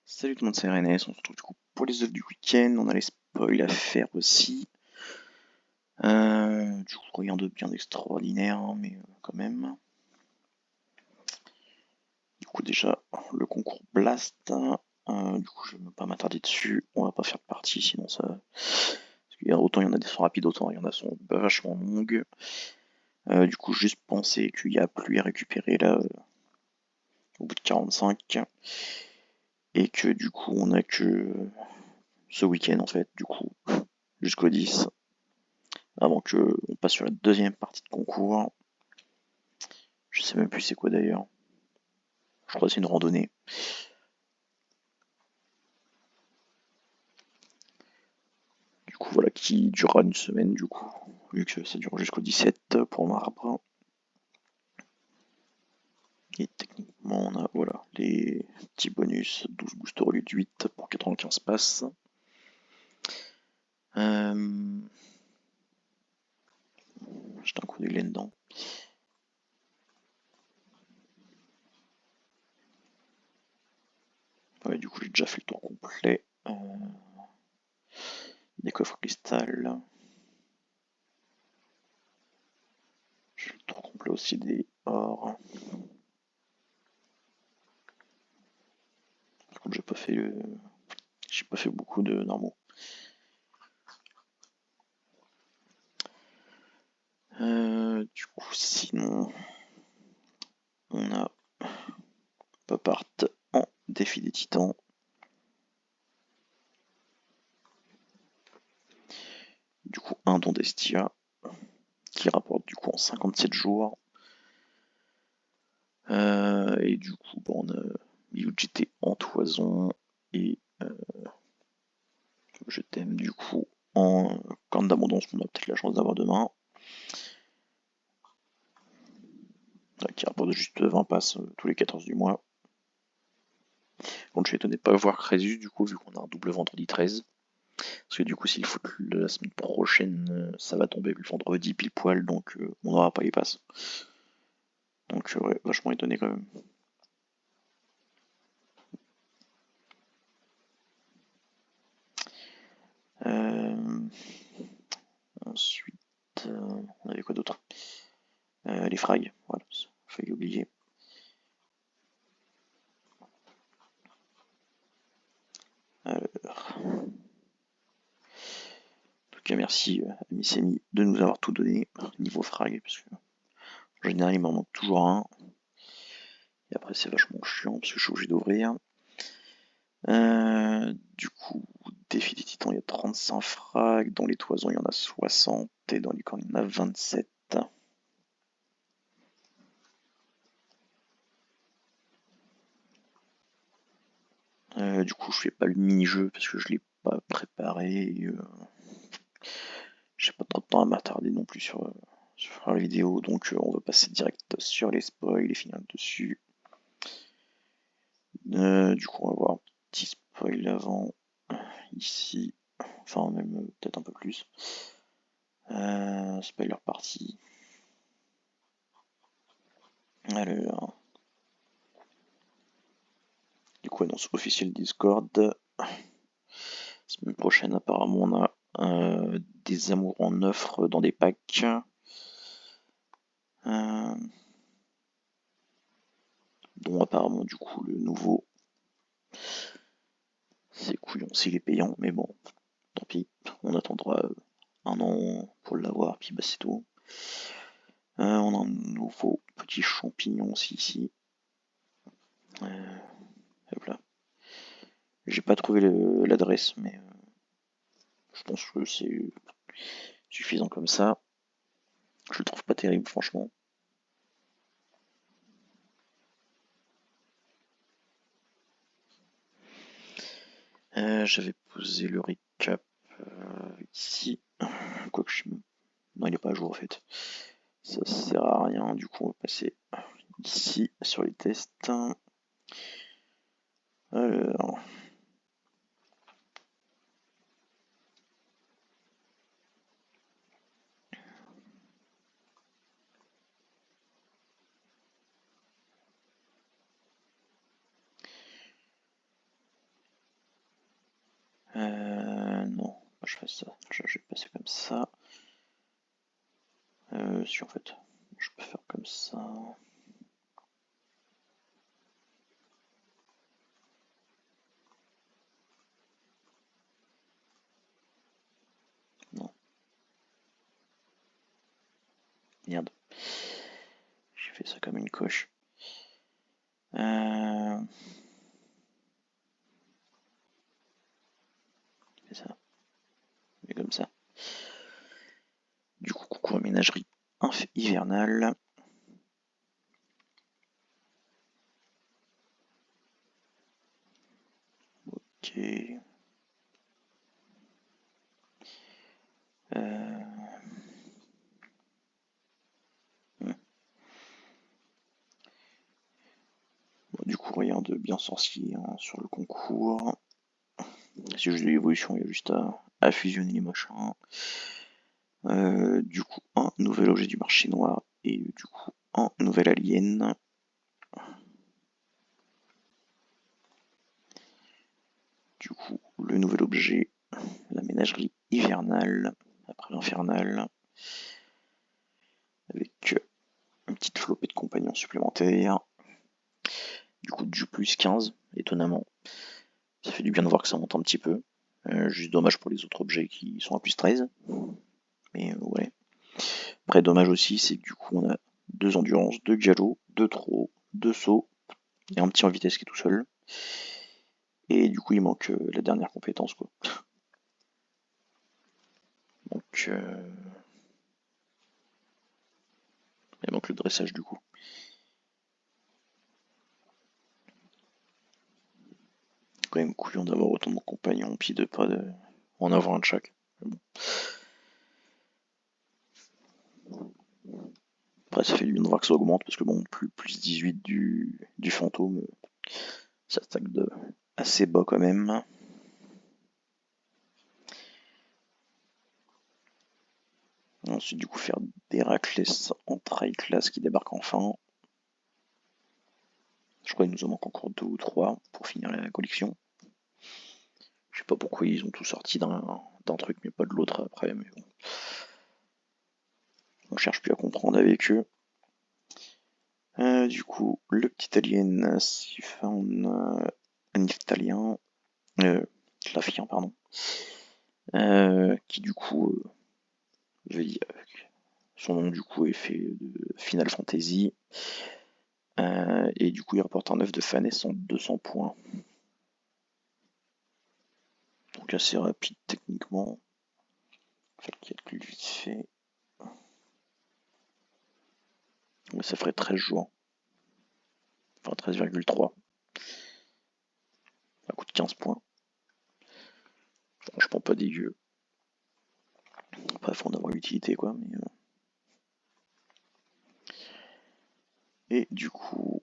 Salut tout le monde, c'est RNS, on se retrouve du coup pour les œuvres du week-end, on a les spoils à faire aussi. Du coup, rien de bien extraordinaire, hein, mais quand même. Du coup, déjà, le concours Blast, du coup, je ne vais pas m'attarder dessus, on va pas faire de partie, sinon ça. Parce qu'il y a, autant il y en a des sont rapides, autant il y en a qui sont vachement longues. Du coup, juste penser qu'il n'y a plus à récupérer là, au bout de 45, et que du coup, on a que ce week-end en fait, du coup, jusqu'au 10. Avant que on passe sur la deuxième partie de concours. Je sais même plus c'est quoi d'ailleurs. Je crois que c'est une randonnée. Du coup, voilà, qui durera une semaine du coup. Vu que ça dure jusqu'au 17 pour marbre. Et techniquement, on a voilà, les petits bonus, 12 boosters au lieu de 8 pour 95 passes. J'étais un coup d'œil là-dedans. Ouais, du coup, j'ai déjà fait le tour complet. Des coffres cristal. J'ai fait le tour complet aussi des ors. Par contre, j'ai pas fait beaucoup de normaux. Du coup, sinon, on a Pop Art en défi des titans. Du coup, un don d'Estia qui rapporte du coup en 57 jours. Et du coup, on a UGT en toison et je t'aime du coup en corne d'abondance qu'on a peut-être la chance d'avoir demain. Qui rapporte juste 20 passes tous les 14 du mois. Donc je suis étonné de ne pas voir Crésus du coup, vu qu'on a un double vendredi 13. Parce que du coup, s'il faut que la semaine prochaine, ça va tomber le vendredi pile poil, donc on n'aura pas les passes. Donc ouais, vachement étonné quand même. Euh, Ensuite, on avait quoi d'autre? Les frags, voilà, failli oublier. Alors, en tout cas, merci à Missemi de nous avoir tout donné niveau frag, parce que en général, il m'en manque toujours un. Et après, c'est vachement chiant, parce que je suis obligé d'ouvrir. Du coup, défi des titans, il y a 35 frags. Dans les toisons, il y en a 60. Et dans les cornes, il y en a 27. Du coup, je fais pas le mini-jeu parce que je l'ai pas préparé. J'ai pas trop de temps à m'attarder non plus sur la vidéo, donc on va passer direct sur les spoils et finir dessus. Du coup, on va voir un petit spoil avant, ici, enfin même peut-être un peu plus. Spoiler partie. Alors, du coup, annonce officielle Discord. Semaine prochaine, apparemment, on a des amours en offre dans des packs. Dont apparemment, du coup, le nouveau. C'est couillon s'il est payant, mais bon, tant pis. On attendra un an pour l'avoir, puis bah c'est tout. On a un nouveau petit champignon aussi ici. Hop là. J'ai pas trouvé l'adresse, mais je pense que c'est suffisant comme ça. Je le trouve pas terrible, franchement. J'avais posé le recap ici. Quoique non, il est pas à jour en fait. Ça sert à rien, du coup on va passer ici sur les tests. Alors, Non, je fais ça. Je vais passer comme ça. Si en fait, je peux faire comme ça. Non. Merde. J'ai fait ça comme une coche. C'est ça. Et comme ça. Du coup, coucou ménagerie hivernale. Ok. Bon, du coup, rien de bien sorcier hein, sur le concours. C'est juste de l'évolution, il y a juste à fusionner les machins. Du coup, un nouvel objet du marché noir et du coup, un nouvel alien. Du coup, le nouvel objet, la ménagerie hivernale, après l'infernale, avec une petite flopée de compagnons supplémentaires. Du coup, du plus 15, étonnamment. Ça fait du bien de voir que ça monte un petit peu. Juste dommage pour les autres objets qui sont à plus 13. Mais ouais. Après, dommage aussi, c'est que du coup, on a 2 endurance, 2 dialo, 2 trot, 2 sauts, et un petit en vitesse qui est tout seul. Et du coup, il manque la dernière compétence, quoi. Donc, il manque le dressage, du coup. Quand même couillon d'avoir autant de compagnons, puis de pas en avoir un de chaque. Bon. Après, ça fait du bien de voir que ça augmente, parce que bon, plus 18 du fantôme, ça stack de assez bas quand même. Ensuite, du coup, faire des Héraclès en trail class qui débarquent enfin. Je crois qu'il nous en manque encore 2 ou 3 pour finir la collection. Je sais pas pourquoi ils ont tout sorti d'un truc mais pas de l'autre après, mais bon. On cherche plus à comprendre avec eux. Du coup, le petit alien Siphon Niftalien, Clafien, pardon, qui du coup, son nom du coup est fait de Final Fantasy, et du coup il rapporte un œuf de Fanès en 200 points. Donc assez rapide techniquement. Fait le calcul vite fait. Mais ça ferait 13 jours. Enfin 13,3. Ça coûte 15 points. Franchement pas dégueu. Après faut en avoir l'utilité quoi. Mais, Et du coup,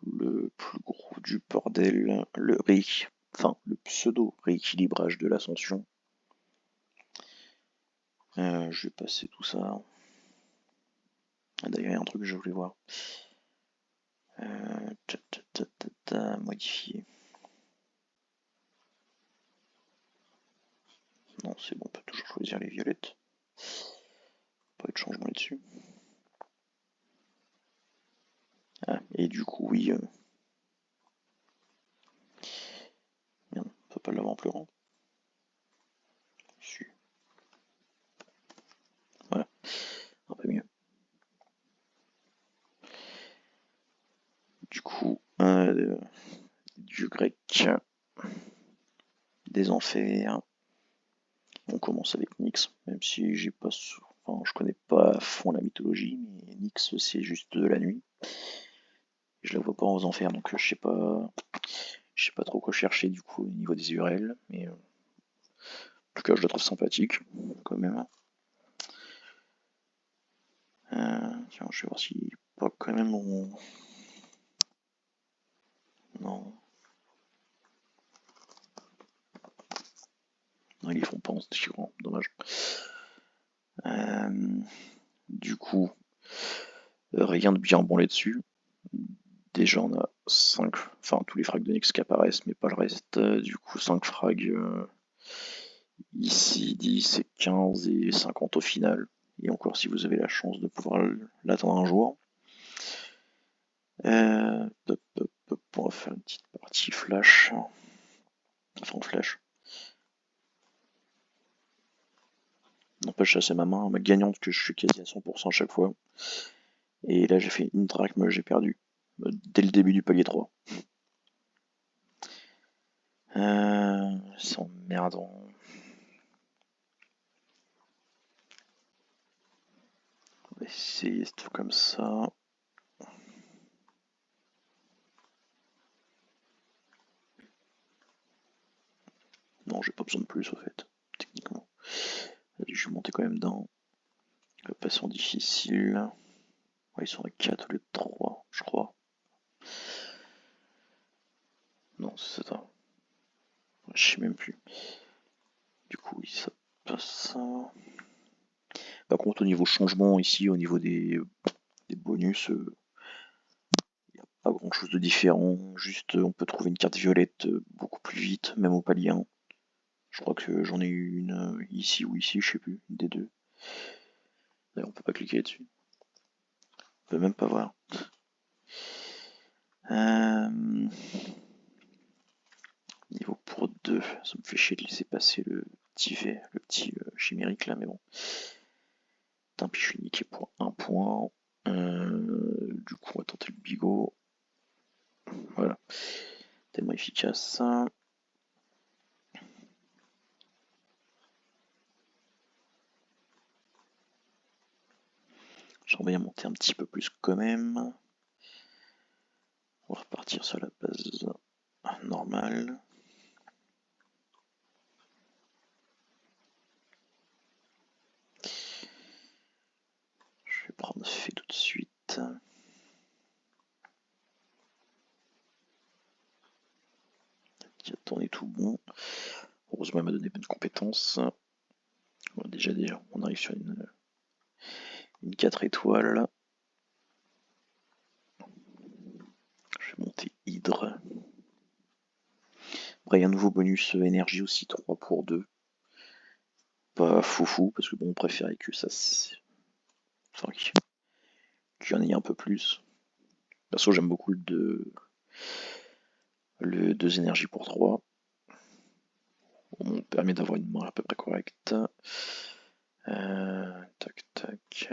le plus gros du bordel, le pseudo rééquilibrage de l'ascension. Je vais passer tout ça. Ah, d'ailleurs, il y a un truc que je voulais voir. Modifier. Non, c'est bon, on peut toujours choisir les violettes. Pas de changement là-dessus. Ah, et du coup, oui. Merde, on peut pas l'avoir en pleurant. Voilà, un peu mieux. Du coup, du grec, des enfers. On commence avec Nyx, même si j'ai pas, enfin, je connais pas à fond la mythologie, mais Nyx c'est juste de la nuit. Je la vois pas aux enfers, donc je sais pas trop quoi chercher du coup au niveau des URL, mais en tout cas je la trouve sympathique quand même. Tiens, je vais voir si pas quand même on... Non. Non, ils font pas en tirant, dommage. Du coup, rien de bien bon là-dessus. déjà on a 5, enfin tous les frags de Nyx qui apparaissent, mais pas le reste. Du coup 5 frags ici, 10 et 15 et 50 au final. Et encore si vous avez la chance de pouvoir l'attendre un jour. On va faire une petite partie flash. Enfin flash. N'empêche, ça c'est ma gagnante que je suis quasi à 100% à chaque fois. Et là j'ai fait une drachme, j'ai perdu. Dès le début du palier 3. C'est emmerdant. On va essayer tout comme ça. Non, j'ai pas besoin de plus au fait, techniquement. Allez, je vais monter quand même dans le patient difficile. Ouais, ils sont à 4 au lieu de 3, je crois. Non, c'est ça. Je sais même plus. Du coup, oui, ça passe. Par contre, au niveau changement, ici, au niveau des bonus, il n'y a pas grand chose de différent. Juste, on peut trouver une carte violette beaucoup plus vite, même au palier 1. Je crois que j'en ai eu une ici ou ici, je sais plus, une des deux. D'ailleurs, on peut pas cliquer dessus. On peut même pas voir. Niveau pour 2, ça me fait chier de laisser passer le petit chimérique là, mais bon. Tant pis, je suis niqué pour 1 point. Du coup, on va tenter le bigot. Voilà. Tellement efficace. J'aimerais bien monter un petit peu plus quand même. On va repartir sur la base normale. Je vais prendre fait tout de suite. Qui est tout bon. Heureusement, elle m'a donné bonne compétence. Bon, déjà, on arrive sur une 4 étoiles. Je vais monter Hydre. Après, il y a un nouveau bonus énergie aussi, 3 pour 2. Pas foufou, parce que bon, on préférait que ça. Enfin, qu'il y en ait un peu plus. Perso, j'aime beaucoup le 2 énergies pour 3. On permet d'avoir une main à peu près correcte. Tac, tac.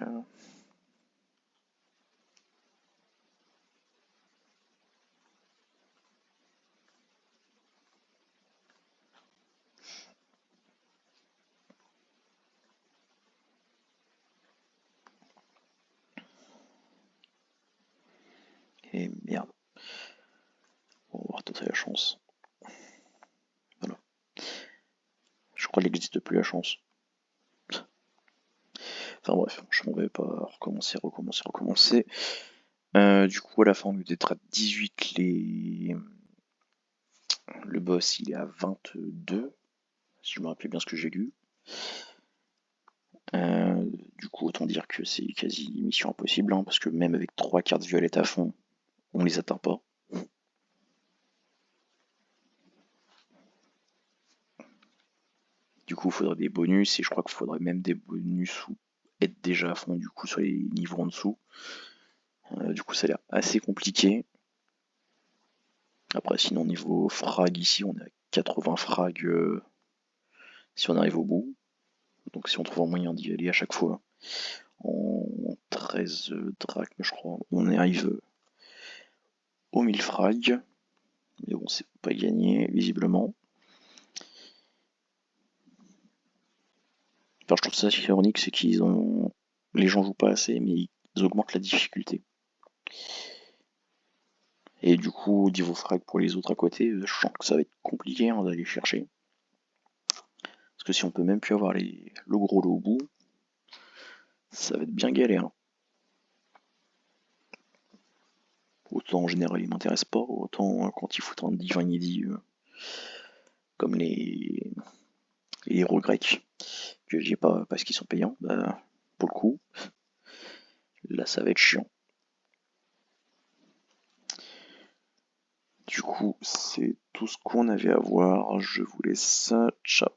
Et merde. On va retenter la chance. Voilà. Je crois qu'il n'existe plus la chance. Enfin bref, je m'en vais pas recommencer. Du coup, à la fin, on était à 18. Le boss, il est à 22. Si je me rappelle bien ce que j'ai lu. Du coup, autant dire que c'est quasi mission impossible, hein, parce que même avec 3 cartes violettes à fond, on les atteint pas. Du coup, il faudrait des bonus, et je crois qu'il faudrait même des bonus ou être déjà à fond du coup sur les niveaux en dessous. Du coup, ça a l'air assez compliqué. Après, sinon, niveau frag, ici, on est à 80 frags si on arrive au bout. Donc, si on trouve un moyen d'y aller à chaque fois, en 13 drachmes, je crois, on arrive aux 1000 frags. Mais bon, c'est pas gagné, visiblement. Enfin, je trouve ça assez ironique, c'est qu'ils ont. Les gens jouent pas assez, mais ils augmentent la difficulté. Et du coup, niveau frag pour les autres à côté, je sens que ça va être compliqué hein, d'aller chercher. Parce que si on peut même plus avoir le gros lot au bout, ça va être bien galère. Hein. Autant en général il m'intéresse pas, autant quand il faut un divin inédit comme les héros grecs, que j'ai pas parce qu'ils sont payants, bah, pour le coup, là ça va être chiant. du coup, c'est tout ce qu'on avait à voir. Je vous laisse. Ciao.